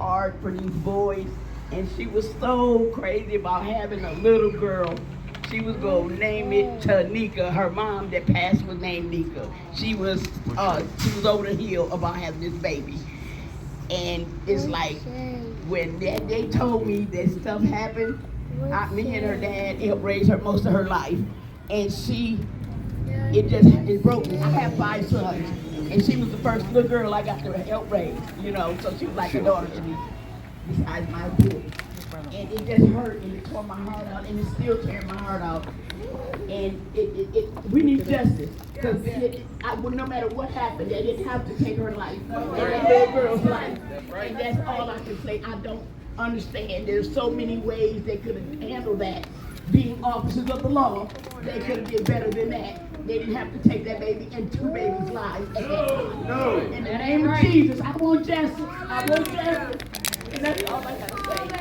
heart for these boys, and she was so crazy about having a little girl. She was gonna name it Tanika. Her mom that passed was named Nika. She was over the hill about having this baby. And it's like when they told me that stuff happened, me and her dad helped raise her most of her life, and it broke me. I have 5 sons, and she was the first little girl I got to help raise. So she was like a daughter to me, besides my boy. And it just hurt, and it tore my heart out, and it's still tearing my heart out. And we need justice, because no matter what happened, they didn't have to take her life, and that little girl's life. And that's all I can say. I don't understand. There's so many ways they could have handled that. Being officers of the law, they could have did better than that. They didn't have to take that baby and 2 babies' lives at that time. No. In the name of Jesus, I want justice. I want justice. And that's all I gotta say.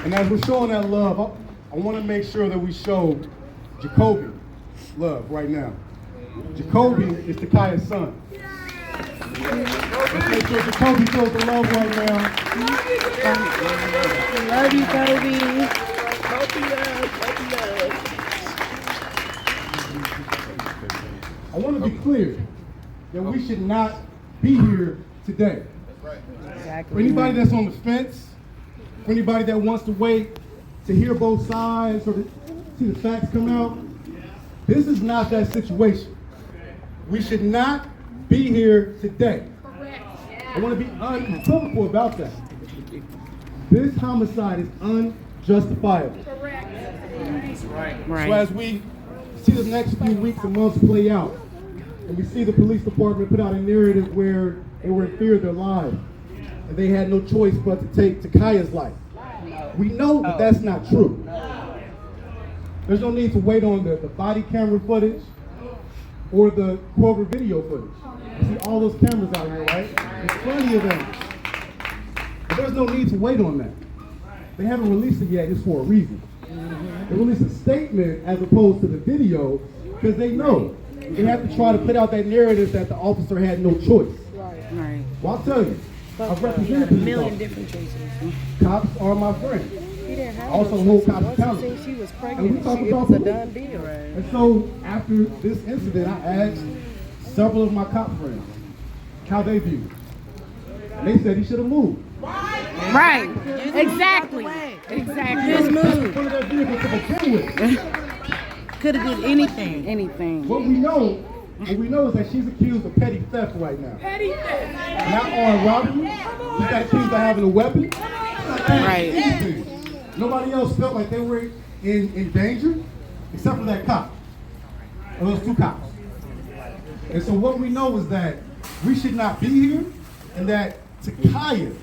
And as we're showing that love, I want to make sure that we show Jacoby love right now. Jacoby is Takaya's son. Let's make sure Jacoby shows the love right now. Love you, Kobe. Kobe love. I want to be clear that we should not be here today. Exactly. For anybody that's on the fence, for anybody that wants to wait to hear both sides or to see the facts come out, this is not that situation. We should not be here today. I want to be unequivocal about that. This homicide is unjustifiable. Right. So as we see the next few weeks and months play out, and we see the police department put out a narrative where they were in fear of their lives, and they had no choice but to take Takaya's life. We know that that's not true. There's no need to wait on the body camera footage or the Kroger video footage. You see all those cameras out here, right? There's plenty of them. But there's no need to wait on that. They haven't released it yet, it's for a reason. They released a statement as opposed to the video because they know they have to try to put out that narrative that the officer had no choice. Right. Well, I'll tell you, I've represented A police million officers. different choices. Cops are my friends. He didn't have Also no hold choice. cops Once he accountable. said she was And pregnant, we talk it about was a police. done deal. And so after this incident, I asked several of my cop friends how they view it. And they said he should have moved. Right. Exactly. Exactly. His move. One of their vehicles to begin with. Could have did anything. Anything. What we know is that she's accused of petty theft right now. Petty theft. Not armed robbery. She's got accused of having a weapon. Right. Nobody else felt like they were in danger except for that cop. Or those 2 cops. And so what we know is that we should not be here and that Takaya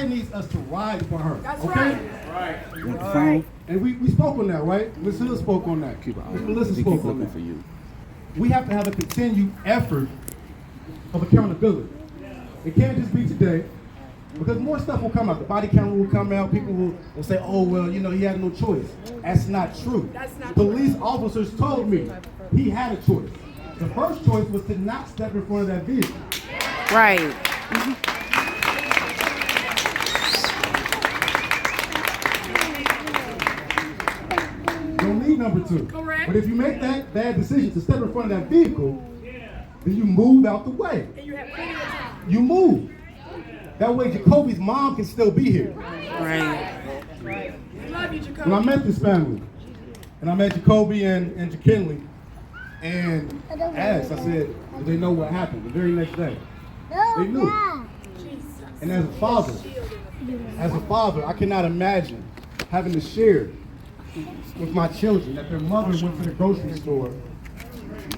needs us to ride for her. That's okay? right. And we spoke on that, right? Ms. Hill spoke on that. Ms. Melissa spoke on that. We have to have a continued effort of accountability. It can't just be today, because more stuff will come out. The body camera will come out. People will say, oh, well, he had no choice. That's not true. That's not Police officers told me he had a choice. The first choice was to not step in front of that vehicle. Right. Don't need number 2. Correct. But if you make that bad decision to step in front of that vehicle, then you move out the way. And you have plenty of time. You move. That way Jacoby's mom can still be here. Right. We love you, Jacoby. When I met this family, and I met Jacoby and JaKinley, and asked, I said, did they know what happened the very next day? They knew. And as a father, I cannot imagine having to share with my children that their mother went to the grocery store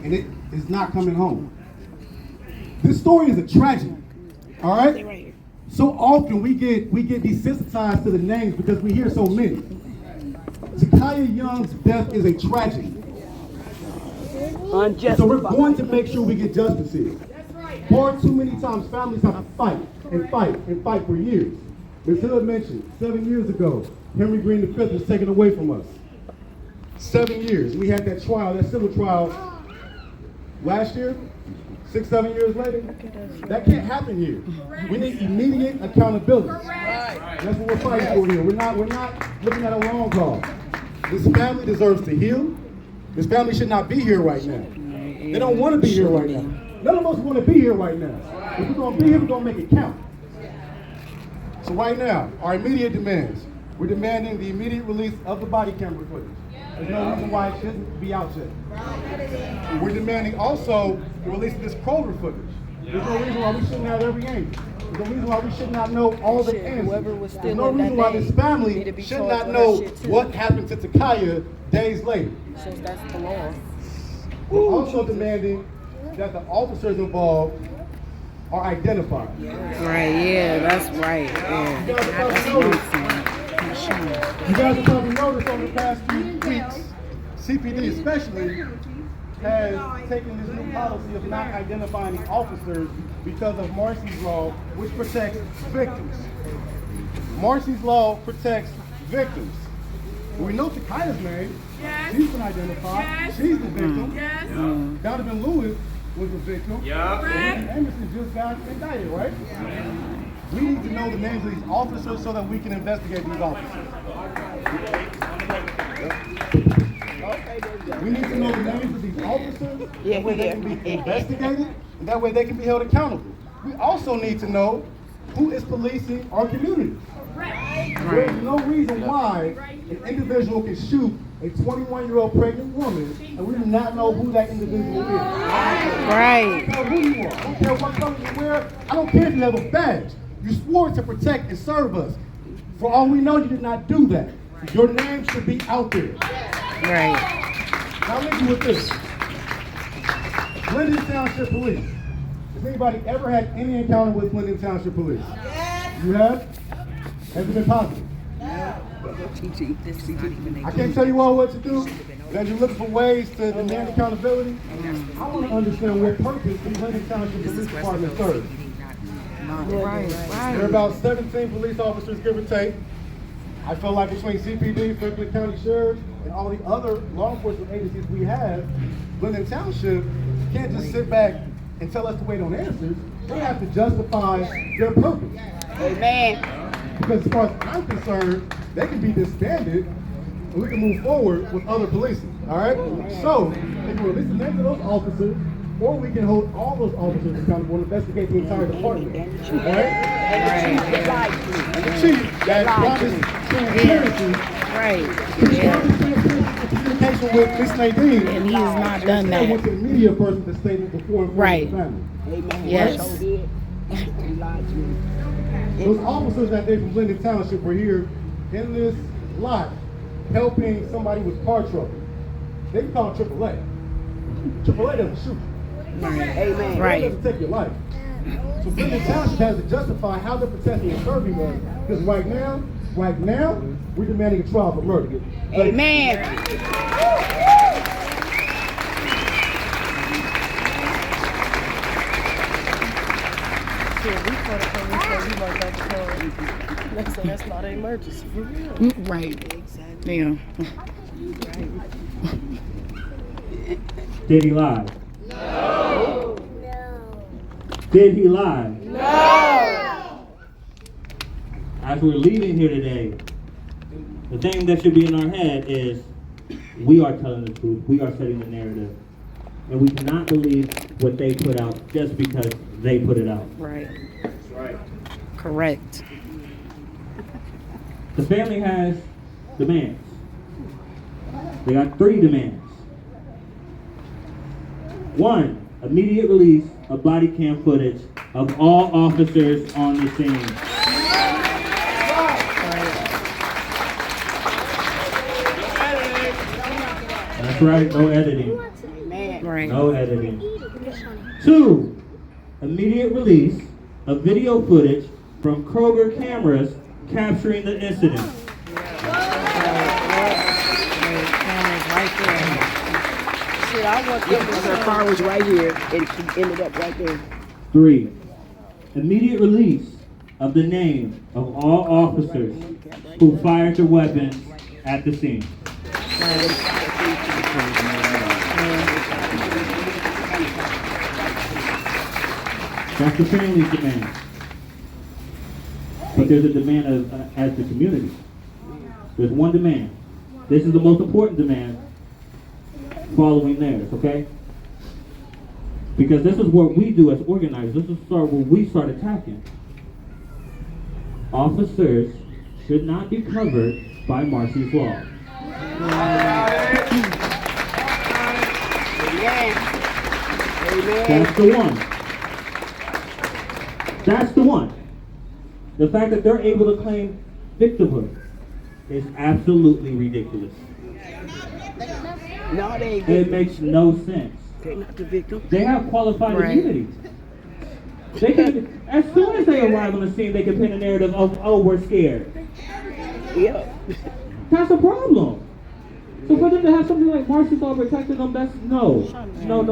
and it is not coming home. This story is a tragedy, all right? So often we get desensitized to the names because we hear so many. Takaya Young's death is a tragedy. So we're going to make sure we get justice here. Far too many times families have to fight and fight and fight for years. Ms. Hill mentioned 7 years ago, Henry Green V was taken away from us. 7 years. We had that trial, that civil trial last year, 6, 7 years later. That can't happen here. We need immediate accountability. That's what we're fighting for here. We're not looking at a long call. This family deserves to heal. This family should not be here right now. They don't want to be here right now. None of us want to be here right now. If we're going to be here, we're going to make it count. So right now, our immediate demands. We're demanding the immediate release of the body camera footage. There's no reason why it shouldn't be out yet. We're demanding also the release of this Kroger footage. There's no reason why we shouldn't have every angle. There's no reason why we should not know all the answers. There's no reason why this family should not know what happened to Takaya days later. Since that's the law. We're also demanding that the officers involved are identified. Right, yeah, that's right. Yeah. You guys have probably noticed over the past few weeks, CPD especially has taken this new policy of not identifying the officers because of Marcy's law, which protects victims. Marcy's law protects victims. We know Takaya's name. Yes. She's been identified. Yes. She's the victim. Yes. Donovan Lewis was the victim. And Emerson just got indicted, right? We need to know the names of these officers so that we can investigate these officers. We need to know the names of these officers, that way they can be investigated, and that way they can be held accountable. We also need to know who is policing our community. There's no reason why an individual can shoot a 21-year-old pregnant woman and we do not know who that individual is. Right. I don't care who you are. I don't care what color you wear. I don't care if you have a badge. You swore to protect and serve us. For all we know, you did not do that. Your name should be out there. Right. Now I'll leave you with this. Linden Township Police. Has anybody ever had any encounter with Linden Township Police? Yes. You have? Has it been positive? I can't tell you all what to do, but as you're looking for ways to demand accountability, I want to understand what purpose the Linden Township Police Department serves. Right. There are about 17 police officers, give or take. I feel like between CPD, Franklin County Sheriff, and all the other law enforcement agencies we have, Linden Township can't just sit back and tell us to wait on answers. They have to justify their purpose. Amen. Because as far as I'm concerned, they can be disbanded and we can move forward with other policing. All right? So, they can release the names of those officers, or we can hold all those officers accountable and investigate the entire department. All right? And And the chief that promised transparency. Right. Communication with Miss Nadine. And he has not done I went that. to the media person to state it before Right. the family. Amen. Yes. So did. He lied to me. Those officers that day from Linden Township were here in this lot helping somebody with car trouble. They call AAA. AAA doesn't shoot. Amen. AAA Right. doesn't take your life. So Linden Township has to justify how they're protecting and serving us. Because right now, we're demanding a trial for murder. Amen. So that's not an emergency. For real. Right. Yeah. Did he lie? No. Did he lie? No. As we're leaving here today, the thing that should be in our head is we are telling the truth. We are setting the narrative. And we cannot believe what they put out just because they put it out. Right. That's right. Correct. The family has demands. They got 3 demands. 1, immediate release of body cam footage of all officers on the scene. That's right, no editing. Right. No editing. 2, immediate release of video footage from Kroger cameras capturing the incident. Shit, I want them because her car was right here and she ended up right there. 3, immediate release of the name of all officers who fired the weapons at the scene. That's the family's demand. But there's a demand as the community. There's one demand. This is the most important demand following theirs, okay? Because this is what we do as organizers. This is where we start attacking. Officers should not be covered by Marcy's Law. That's the one. That's the one. The fact that they're able to claim victimhood is absolutely ridiculous. No, they ain't. It makes no sense. They're not the victim. They have qualified Right. immunity. They can, as soon as they arrive on the scene, they can pin a narrative of, oh, we're scared. Yeah. That's a problem. So for them to have something like Marcy's Law protecting them, that's no. No.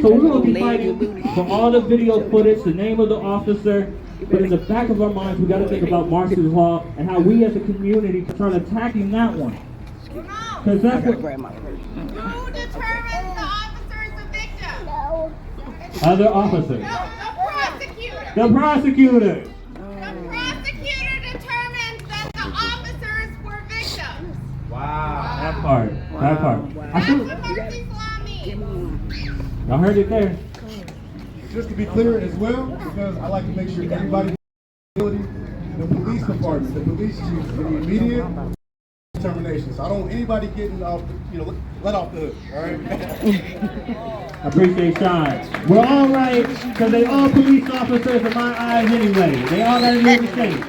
So we're going to be fighting for all the video footage, the name of the officer, but in the back of our minds, we got to think about Marcy's Law and how we as a community can start attacking that one. Because that's what Who determines the officer is a victim? other officers. No, the prosecutor. The prosecutor. The prosecutor determines that the officers were victims. That part. That part. I That's feel, what Marcy's Law means. y'all heard it there. Just to be clear as well, because I like to make sure everybody, the police department, the police chief, for the immediate determination. So I don't want anybody getting off, let off the hook, all right? I appreciate Sean. We're all right, because they all police officers in my eyes anyway. They all gotta do the same.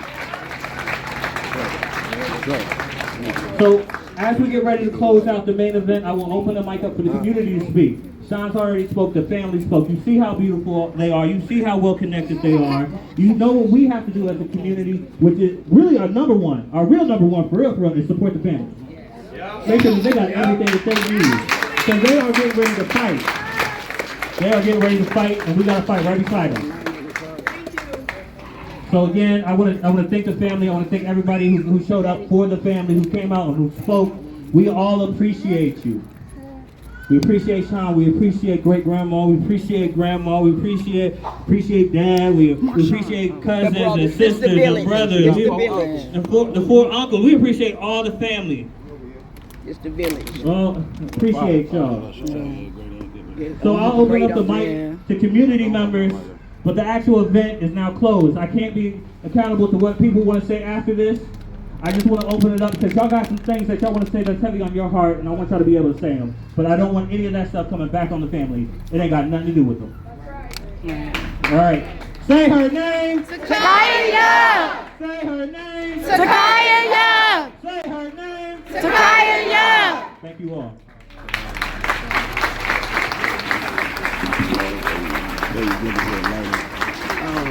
So, as we get ready to close out the main event, I will open the mic up for the community to speak. Sean's already spoke, the family spoke. You see how beautiful they are. You see how well connected they are. You know what we have to do as a community, which is really our number one, our real number one for real, is support the family. Make sure that they got everything that they need. Because they are getting ready to fight. They are getting ready to fight, and we got to fight right beside them. So again, I want to thank the family. I want to thank everybody who showed up for the family, who came out and who spoke. We all appreciate you. We appreciate Sean. We appreciate great grandma. We appreciate grandma. We appreciate dad. We appreciate cousins and sisters and brothers. The four uncles. We appreciate all the family. It's the village. Well, appreciate y'all. So I'll open up the mic to community members, but the actual event is now closed. I can't be accountable to what people want to say after this. I just want to open it up because y'all got some things that y'all want to say that's heavy on your heart, and I want y'all to be able to say them. But I don't want any of that stuff coming back on the family. It ain't got nothing to do with them. All right. Say her name. Takaya! Say her name. Takaya! Say her name. Takaya! Thank you all. Oh,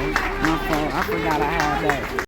my fault. I forgot I had that.